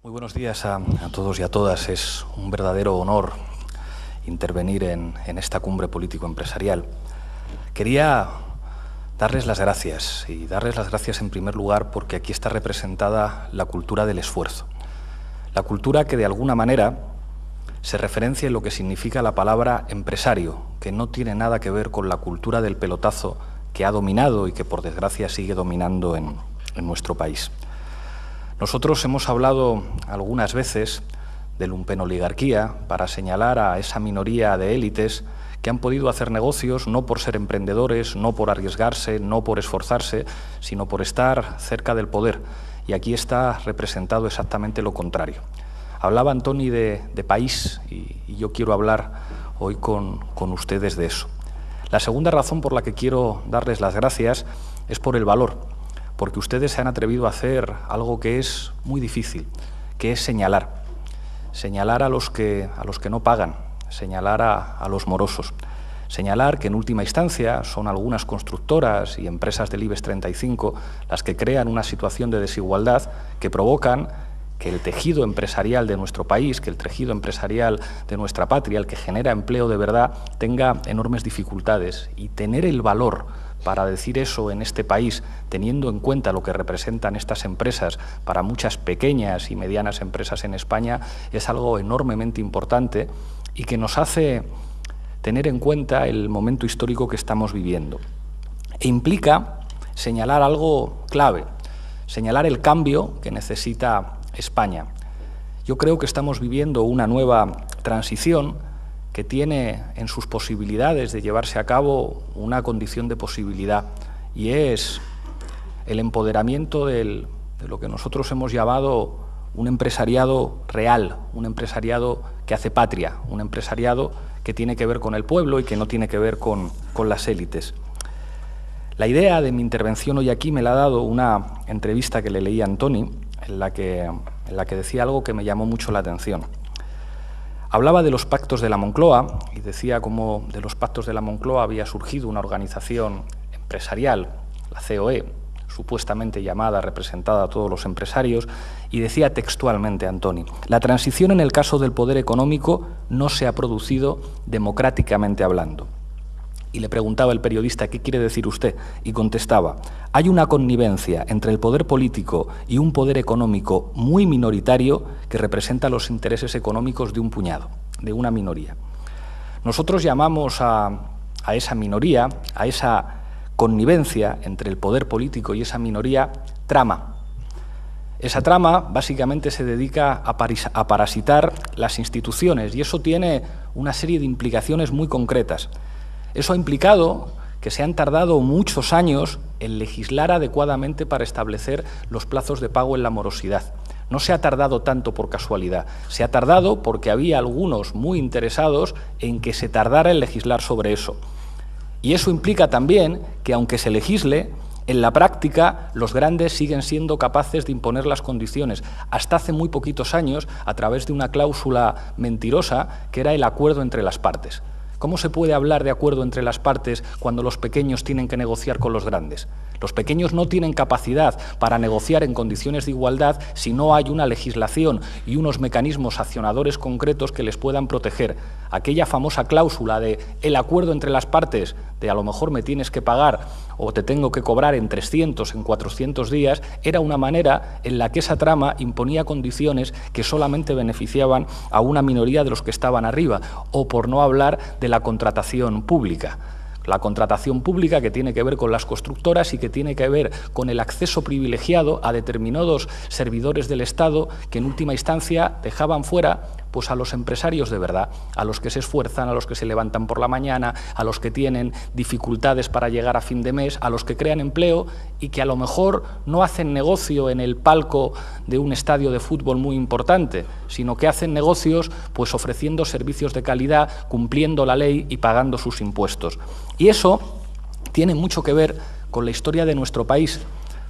Muy buenos días a todos y a todas. Es un verdadero honor intervenir en esta cumbre político-empresarial. Quería darles las gracias, y darles las gracias en primer lugar porque aquí está representada la cultura del esfuerzo. La cultura que de alguna manera se referencia en lo que significa la palabra empresario, que no tiene nada que ver con la cultura del pelotazo que ha dominado y que por desgracia sigue dominando en nuestro país. Nosotros hemos hablado algunas veces de lumpenoligarquía para señalar a esa minoría de élites que han podido hacer negocios no por ser emprendedores, no por arriesgarse, no por esforzarse, sino por estar cerca del poder. Y aquí está representado exactamente lo contrario. Hablaba Antoni de país y yo quiero hablar hoy con ustedes de eso. La segunda razón por la que quiero darles las gracias es por el valor, porque ustedes se han atrevido a hacer algo que es muy difícil, que es señalar. Señalar a los que no pagan, señalar a los morosos. Señalar que en última instancia son algunas constructoras y empresas del IBEX 35 las que crean una situación de desigualdad que provocan que el tejido empresarial de nuestro país, que el tejido empresarial de nuestra patria, el que genera empleo de verdad, tenga enormes dificultades. Y tener el valor para decir eso en este país, teniendo en cuenta lo que representan estas empresas para muchas pequeñas y medianas empresas en España, es algo enormemente importante y que nos hace tener en cuenta el momento histórico que estamos viviendo. E implica señalar algo clave, señalar el cambio que necesita España. Yo creo que estamos viviendo una nueva transición que tiene en sus posibilidades de llevarse a cabo una condición de posibilidad, y es el empoderamiento de lo que nosotros hemos llamado un empresariado real, un empresariado que hace patria, un empresariado que tiene que ver con el pueblo y que no tiene que ver con las élites. La idea de mi intervención hoy aquí me la ha dado una entrevista que le leí a Antoni, en la que decía algo que me llamó mucho la atención. Hablaba de los pactos de la Moncloa y decía cómo de los pactos de la Moncloa había surgido una organización empresarial, la COE, supuestamente llamada, representada a todos los empresarios, y decía textualmente Antoni: la transición en el caso del poder económico no se ha producido democráticamente hablando. Y le preguntaba el periodista: ¿qué quiere decir usted? Y contestaba: hay una connivencia entre el poder político y un poder económico muy minoritario que representa los intereses económicos de un puñado, de una minoría. Nosotros llamamos a esa minoría, a esa connivencia entre el poder político y esa minoría, trama. Esa trama básicamente se dedica a parasitar las instituciones, y eso tiene una serie de implicaciones muy concretas. Eso ha implicado que se han tardado muchos años en legislar adecuadamente para establecer los plazos de pago en la morosidad. No se ha tardado tanto por casualidad, se ha tardado porque había algunos muy interesados en que se tardara en legislar sobre eso. Y eso implica también que, aunque se legisle, en la práctica los grandes siguen siendo capaces de imponer las condiciones. Hasta hace muy poquitos años, a través de una cláusula mentirosa que era el acuerdo entre las partes. ¿Cómo se puede hablar de acuerdo entre las partes cuando los pequeños tienen que negociar con los grandes? Los pequeños no tienen capacidad para negociar en condiciones de igualdad si no hay una legislación y unos mecanismos accionadores concretos que les puedan proteger. Aquella famosa cláusula de el acuerdo entre las partes, de a lo mejor me tienes que pagar o te tengo que cobrar en 300, en 400 días, era una manera en la que esa trama imponía condiciones que solamente beneficiaban a una minoría de los que estaban arriba, o por no hablar de la contratación pública. La contratación pública que tiene que ver con las constructoras y que tiene que ver con el acceso privilegiado a determinados servidores del Estado que en última instancia dejaban fuera pues a los empresarios de verdad, a los que se esfuerzan, a los que se levantan por la mañana, a los que tienen dificultades para llegar a fin de mes, a los que crean empleo y que a lo mejor no hacen negocio en el palco de un estadio de fútbol muy importante, sino que hacen negocios pues ofreciendo servicios de calidad, cumpliendo la ley y pagando sus impuestos. Y eso tiene mucho que ver con la historia de nuestro país,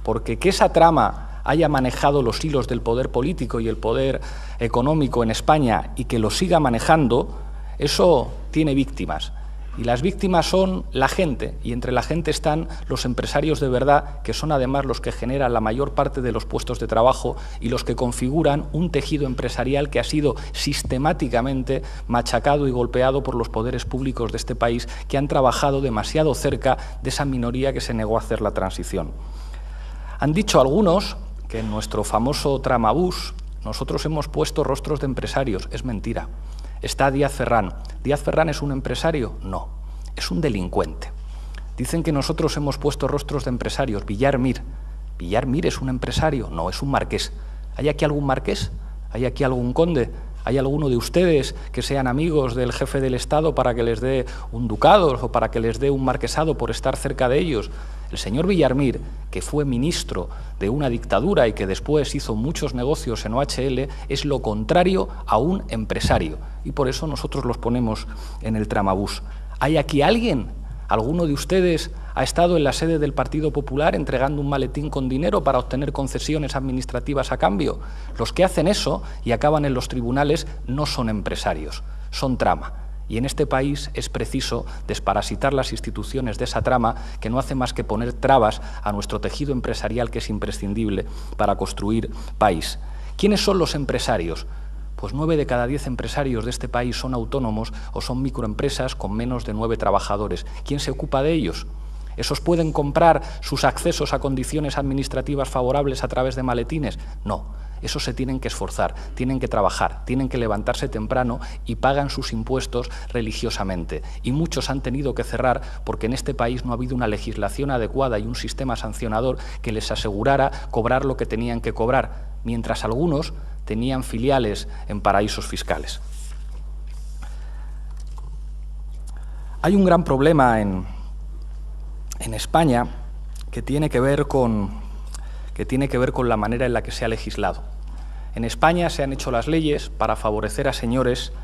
porque que esa trama haya manejado los hilos del poder político y el poder económico en España y que lo siga manejando, eso tiene víctimas. Y las víctimas son la gente, y entre la gente están los empresarios de verdad, que son además los que generan la mayor parte de los puestos de trabajo y los que configuran un tejido empresarial que ha sido sistemáticamente machacado y golpeado por los poderes públicos de este país, que han trabajado demasiado cerca de esa minoría que se negó a hacer la transición. Han dicho algunos que en nuestro famoso tramabús nosotros hemos puesto rostros de empresarios. Es mentira. Está Díaz Ferrán. ¿Díaz Ferrán es un empresario? No, es un delincuente. Dicen que nosotros hemos puesto rostros de empresarios. Villar Mir. ¿Villar Mir es un empresario? No, es un marqués. ¿Hay aquí algún marqués? ¿Hay aquí algún conde? ¿Hay alguno de ustedes que sean amigos del jefe del Estado para que les dé un ducado o para que les dé un marquesado por estar cerca de ellos? El señor Villar Mir, que fue ministro de una dictadura y que después hizo muchos negocios en OHL, es lo contrario a un empresario. Y por eso nosotros los ponemos en el tramabús. ¿Hay aquí alguien? ¿Alguno de ustedes ha estado en la sede del Partido Popular entregando un maletín con dinero para obtener concesiones administrativas a cambio? Los que hacen eso y acaban en los tribunales no son empresarios, son trama. Y en este país es preciso desparasitar las instituciones de esa trama que no hace más que poner trabas a nuestro tejido empresarial, que es imprescindible para construir país. ¿Quiénes son los empresarios? Pues 9 de cada 10 empresarios de este país son autónomos o son microempresas con menos de 9 trabajadores. ¿Quién se ocupa de ellos? ¿Esos pueden comprar sus accesos a condiciones administrativas favorables a través de maletines? No. Esos se tienen que esforzar, tienen que trabajar, tienen que levantarse temprano y pagan sus impuestos religiosamente. Y muchos han tenido que cerrar porque en este país no ha habido una legislación adecuada y un sistema sancionador que les asegurara cobrar lo que tenían que cobrar, mientras algunos tenían filiales en paraísos fiscales. Hay un gran problema en España que tiene que ver con la manera en la que se ha legislado. En España se han hecho las leyes para favorecer a señores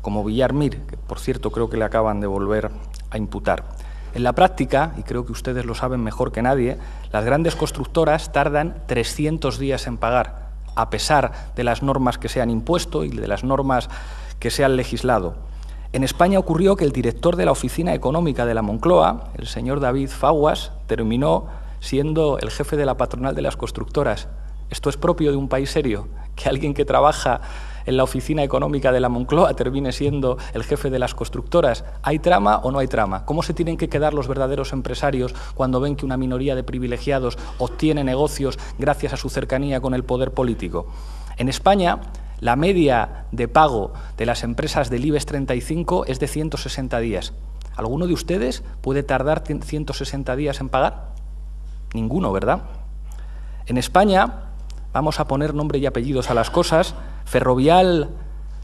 como Villar Mir, que por cierto creo que le acaban de volver a imputar. En la práctica, y creo que ustedes lo saben mejor que nadie, las grandes constructoras tardan 300 días en pagar, a pesar de las normas que se han impuesto y de las normas que se han legislado. En España ocurrió que el director de la Oficina Económica de la Moncloa, el señor David Faguas, terminó siendo el jefe de la patronal de las constructoras. ¿Esto es propio de un país serio? ¿Que alguien que trabaja en la Oficina Económica de la Moncloa termine siendo el jefe de las constructoras? ¿Hay trama o no hay trama? ¿Cómo se tienen que quedar los verdaderos empresarios cuando ven que una minoría de privilegiados obtiene negocios gracias a su cercanía con el poder político? En España, la media de pago de las empresas del IBEX 35 es de 160 días. ¿Alguno de ustedes puede tardar 160 días en pagar? Ninguno, ¿verdad? En España, vamos a poner nombre y apellidos a las cosas, Ferrovial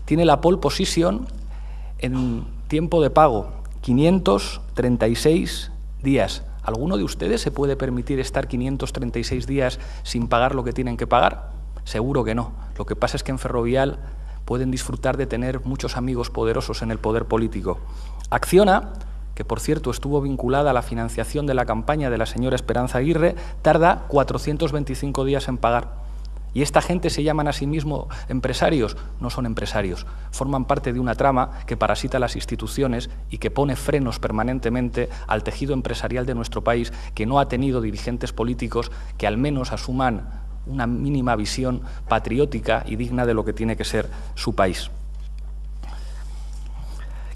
tiene la pole position en tiempo de pago, 536 días. ¿Alguno de ustedes se puede permitir estar 536 días sin pagar lo que tienen que pagar? Seguro que no. Lo que pasa es que en Ferrovial pueden disfrutar de tener muchos amigos poderosos en el poder político. Acciona, que por cierto estuvo vinculada a la financiación de la campaña de la señora Esperanza Aguirre, tarda 425 días en pagar. ¿Y esta gente se llaman a sí mismos empresarios? No son empresarios, forman parte de una trama que parasita las instituciones y que pone frenos permanentemente al tejido empresarial de nuestro país, que no ha tenido dirigentes políticos que al menos asuman una mínima visión patriótica y digna de lo que tiene que ser su país.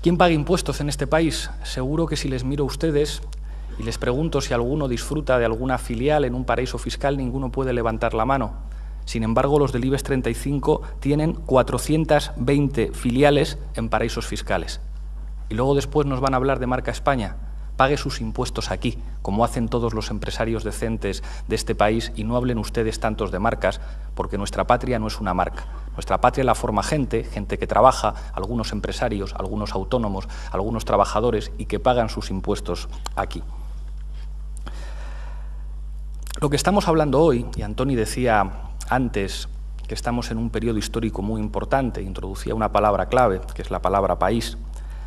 ¿Quién paga impuestos en este país? Seguro que si les miro a ustedes y les pregunto si alguno disfruta de alguna filial en un paraíso fiscal, ninguno puede levantar la mano. Sin embargo, los del IBEX 35 tienen 420 filiales en paraísos fiscales. Y luego después nos van a hablar de marca España. Pague sus impuestos aquí, como hacen todos los empresarios decentes de este país, y no hablen ustedes tantos de marcas, porque nuestra patria no es una marca. Nuestra patria la forma gente que trabaja, algunos empresarios, algunos autónomos, algunos trabajadores, y que pagan sus impuestos aquí. Lo que estamos hablando hoy, y Antoni decía antes que estamos en un periodo histórico muy importante, introducía una palabra clave, que es la palabra país,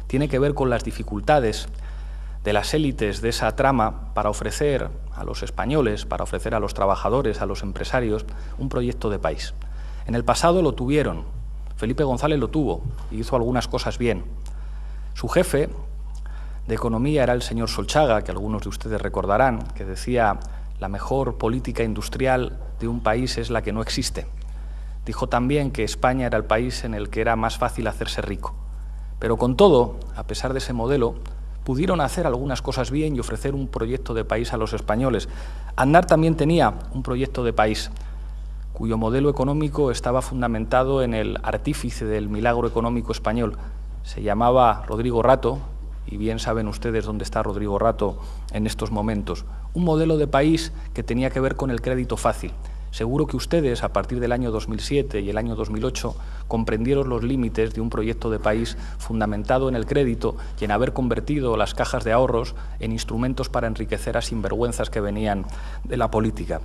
tiene que ver con las dificultades de las élites de esa trama para ofrecer a los españoles, para ofrecer a los trabajadores, a los empresarios, un proyecto de país. En el pasado lo tuvieron, Felipe González lo tuvo y hizo algunas cosas bien. Su jefe de Economía era el señor Solchaga, que algunos de ustedes recordarán, que decía: la mejor política industrial de un país es la que no existe. Dijo también que España era el país en el que era más fácil hacerse rico. Pero con todo, a pesar de ese modelo, pudieron hacer algunas cosas bien y ofrecer un proyecto de país a los españoles. Aznar también tenía un proyecto de país, cuyo modelo económico estaba fundamentado en el artífice del milagro económico español. Se llamaba Rodrigo Rato, y bien saben ustedes dónde está Rodrigo Rato en estos momentos. Un modelo de país que tenía que ver con el crédito fácil. Seguro que ustedes, a partir del año 2007 y el año 2008, comprendieron los límites de un proyecto de país fundamentado en el crédito y en haber convertido las cajas de ahorros en instrumentos para enriquecer a sinvergüenzas que venían de la política.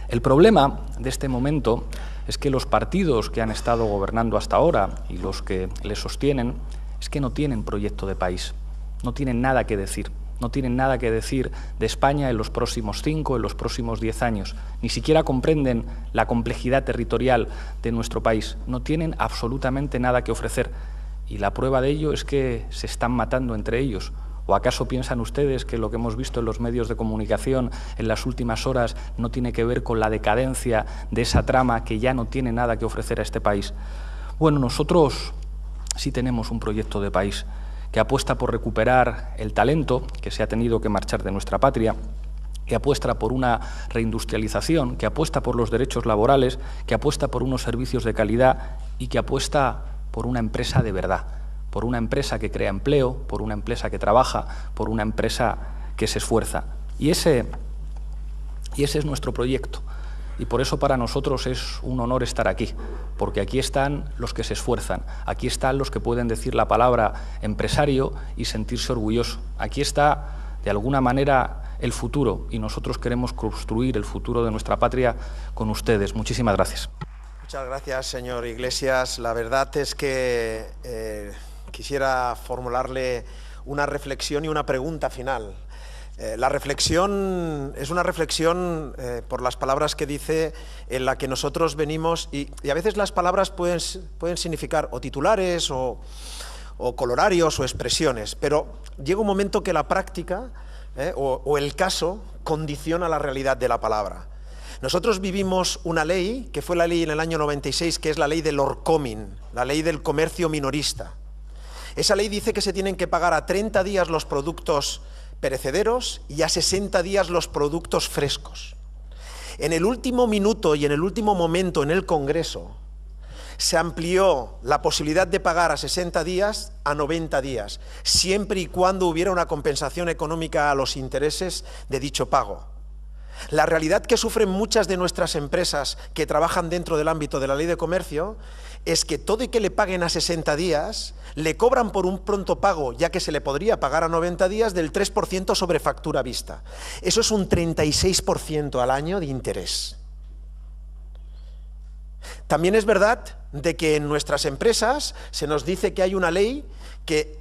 El problema de este momento es que los partidos que han estado gobernando hasta ahora y los que les sostienen es que no tienen proyecto de país, no tienen nada que decir. No tienen nada que decir de España en los próximos 5, en los próximos 10 años. Ni siquiera comprenden la complejidad territorial de nuestro país. No tienen absolutamente nada que ofrecer. Y la prueba de ello es que se están matando entre ellos. ¿O acaso piensan ustedes que lo que hemos visto en los medios de comunicación en las últimas horas no tiene que ver con la decadencia de esa trama que ya no tiene nada que ofrecer a este país? Bueno, nosotros sí tenemos un proyecto de país que apuesta por recuperar el talento que se ha tenido que marchar de nuestra patria, que apuesta por una reindustrialización, que apuesta por los derechos laborales, que apuesta por unos servicios de calidad y que apuesta por una empresa de verdad, por una empresa que crea empleo, por una empresa que trabaja, por una empresa que se esfuerza. Y ese es nuestro proyecto. Y por eso para nosotros es un honor estar aquí, porque aquí están los que se esfuerzan, aquí están los que pueden decir la palabra empresario y sentirse orgulloso. Aquí está, de alguna manera, el futuro, y nosotros queremos construir el futuro de nuestra patria con ustedes. Muchísimas gracias. Muchas gracias, señor Iglesias. La verdad es que quisiera formularle una reflexión y una pregunta final. La reflexión es una reflexión por las palabras que dice, en la que nosotros venimos, y a veces las palabras pueden significar o titulares o colorarios o expresiones, pero llega un momento que la práctica o el caso condiciona la realidad de la palabra. Nosotros vivimos una ley, que fue la ley en el año 96, que es la ley del Orcomin, la ley del comercio minorista. Esa ley dice que se tienen que pagar a 30 días los productos perecederos y a 60 días los productos frescos. En el último minuto y en el último momento en el Congreso se amplió la posibilidad de pagar a 60 días a 90 días, siempre y cuando hubiera una compensación económica a los intereses de dicho pago. La realidad que sufren muchas de nuestras empresas que trabajan dentro del ámbito de la ley de comercio es que todo y que le paguen a 60 días, le cobran por un pronto pago, ya que se le podría pagar a 90 días, del 3% sobre factura vista. Eso es un 36% al año de interés. También es verdad de que en nuestras empresas se nos dice que hay una ley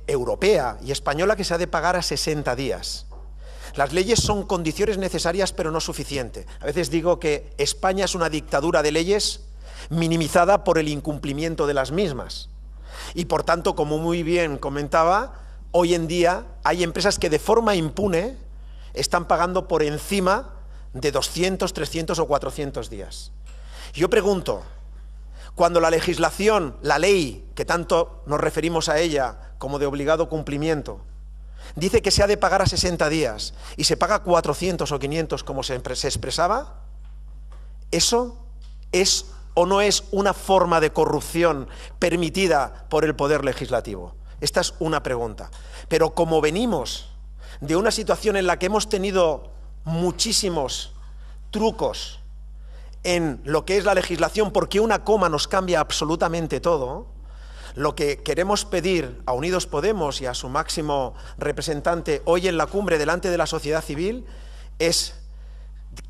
europea y española que se ha de pagar a 60 días. Las leyes son condiciones necesarias pero no suficientes. A veces digo que España es una dictadura de leyes minimizada por el incumplimiento de las mismas. Y por tanto, como muy bien comentaba, hoy en día hay empresas que de forma impune están pagando por encima de 200, 300 o 400 días. Yo pregunto, cuando la legislación, la ley, que tanto nos referimos a ella como de obligado cumplimiento, dice que se ha de pagar a 60 días y se paga 400 o 500 como se expresaba, ¿eso es o no es una forma de corrupción permitida por el Poder Legislativo? Esta es una pregunta. Pero como venimos de una situación en la que hemos tenido muchísimos trucos en lo que es la legislación, porque una coma nos cambia absolutamente todo, lo que queremos pedir a Unidos Podemos y a su máximo representante hoy en la cumbre delante de la sociedad civil es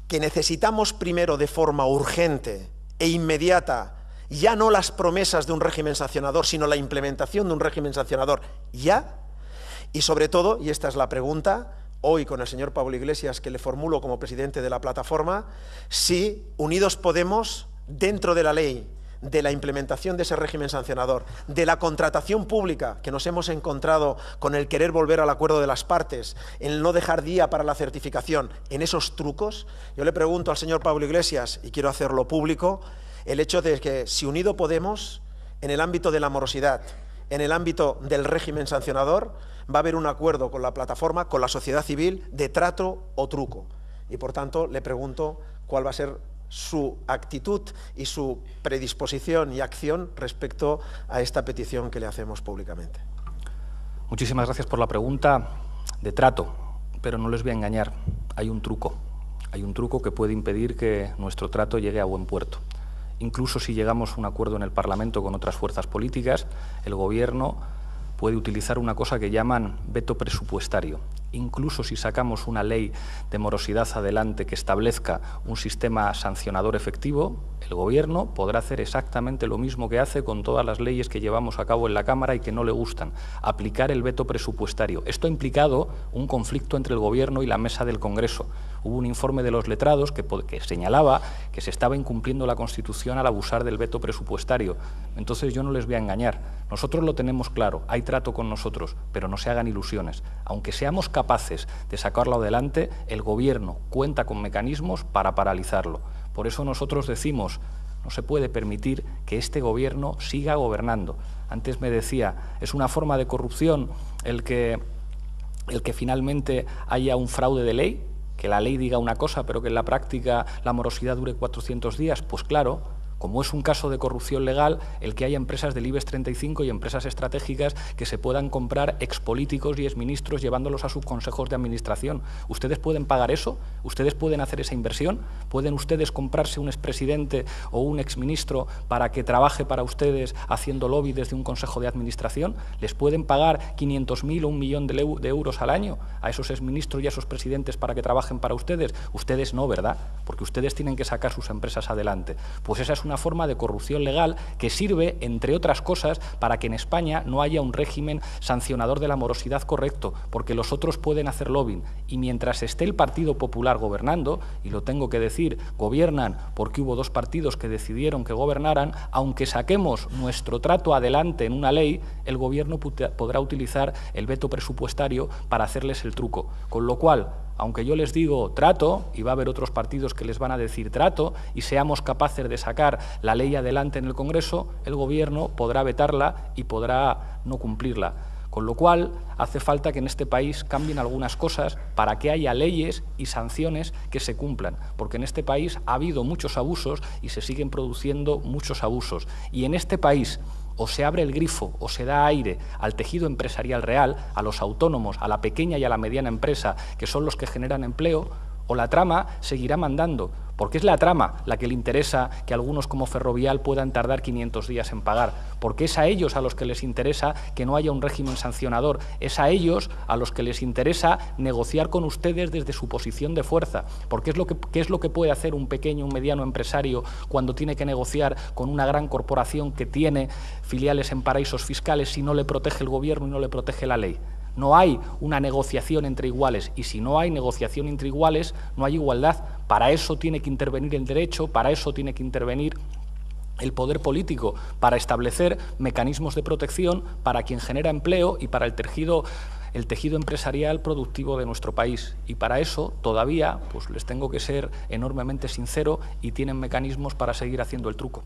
que necesitamos primero de forma urgente e inmediata, ya no las promesas de un régimen sancionador, sino la implementación de un régimen sancionador ya, y sobre todo, y esta es la pregunta, hoy con el señor Pablo Iglesias, que le formulo como presidente de la plataforma, si Unidos Podemos, dentro de la ley de la implementación de ese régimen sancionador, de la contratación pública que nos hemos encontrado con el querer volver al acuerdo de las partes, el no dejar día para la certificación, en esos trucos, yo le pregunto al señor Pablo Iglesias, y quiero hacerlo público, el hecho de que si Unido Podemos, en el ámbito de la morosidad, en el ámbito del régimen sancionador, va a haber un acuerdo con la plataforma, con la sociedad civil, de trato o truco. Y por tanto le pregunto cuál va a ser su actitud y su predisposición y acción respecto a esta petición que le hacemos públicamente. Muchísimas gracias por la pregunta. De trato, pero no les voy a engañar, hay un truco. Hay un truco que puede impedir que nuestro trato llegue a buen puerto. Incluso si llegamos a un acuerdo en el Parlamento con otras fuerzas políticas, el Gobierno puede utilizar una cosa que llaman veto presupuestario. Incluso si sacamos una ley de morosidad adelante que establezca un sistema sancionador efectivo, el Gobierno podrá hacer exactamente lo mismo que hace con todas las leyes que llevamos a cabo en la Cámara y que no le gustan, aplicar el veto presupuestario. Esto ha implicado un conflicto entre el Gobierno y la mesa del Congreso. Hubo un informe de los letrados que señalaba que se estaba incumpliendo la Constitución al abusar del veto presupuestario. Entonces yo no les voy a engañar. Nosotros lo tenemos claro, hay trato con nosotros, pero no se hagan ilusiones. Aunque seamos capaces de sacarlo adelante, el Gobierno cuenta con mecanismos para paralizarlo. Por eso nosotros decimos, no se puede permitir que este Gobierno siga gobernando. Antes me decía, es una forma de corrupción el que finalmente haya un fraude de ley, que la ley diga una cosa, pero que en la práctica la morosidad dure 400 días. Pues claro, como es un caso de corrupción legal, el que haya empresas del IBEX 35 y empresas estratégicas que se puedan comprar expolíticos y exministros llevándolos a sus consejos de administración. ¿Ustedes pueden pagar eso? ¿Ustedes pueden hacer esa inversión? ¿Pueden ustedes comprarse un expresidente o un exministro para que trabaje para ustedes haciendo lobby desde un consejo de administración? ¿Les pueden pagar 500.000 o 1 millón de euros al año a esos exministros y a esos presidentes para que trabajen para ustedes? Ustedes no, ¿verdad? Porque ustedes tienen que sacar sus empresas adelante. Pues esa es una forma de corrupción legal que sirve, entre otras cosas, para que en España no haya un régimen sancionador de la morosidad correcto, porque los otros pueden hacer lobbying. Y mientras esté el Partido Popular gobernando, y lo tengo que decir, gobiernan porque hubo 2 partidos que decidieron que gobernaran, aunque saquemos nuestro trato adelante en una ley, el Gobierno podrá utilizar el veto presupuestario para hacerles el truco. Con lo cual, aunque yo les digo trato, y va a haber otros partidos que les van a decir trato, y seamos capaces de sacar la ley adelante en el Congreso, el Gobierno podrá vetarla y podrá no cumplirla. Con lo cual, hace falta que en este país cambien algunas cosas para que haya leyes y sanciones que se cumplan, porque en este país ha habido muchos abusos y se siguen produciendo muchos abusos. Y en este país o se abre el grifo o se da aire al tejido empresarial real, a los autónomos, a la pequeña y a la mediana empresa, que son los que generan empleo, o la trama seguirá mandando, porque es la trama la que le interesa que algunos como Ferrovial puedan tardar 500 días en pagar, porque es a ellos a los que les interesa que no haya un régimen sancionador, es a ellos a los que les interesa negociar con ustedes desde su posición de fuerza, porque ¿qué es lo que puede hacer un pequeño, un mediano empresario cuando tiene que negociar con una gran corporación que tiene filiales en paraísos fiscales si no le protege el Gobierno y no le protege la ley? No hay una negociación entre iguales, y si no hay negociación entre iguales, no hay igualdad. Para eso tiene que intervenir el derecho, para eso tiene que intervenir el poder político, para establecer mecanismos de protección para quien genera empleo y para el tejido empresarial productivo de nuestro país. Y para eso todavía pues les tengo que ser enormemente sincero y tienen mecanismos para seguir haciendo el truco.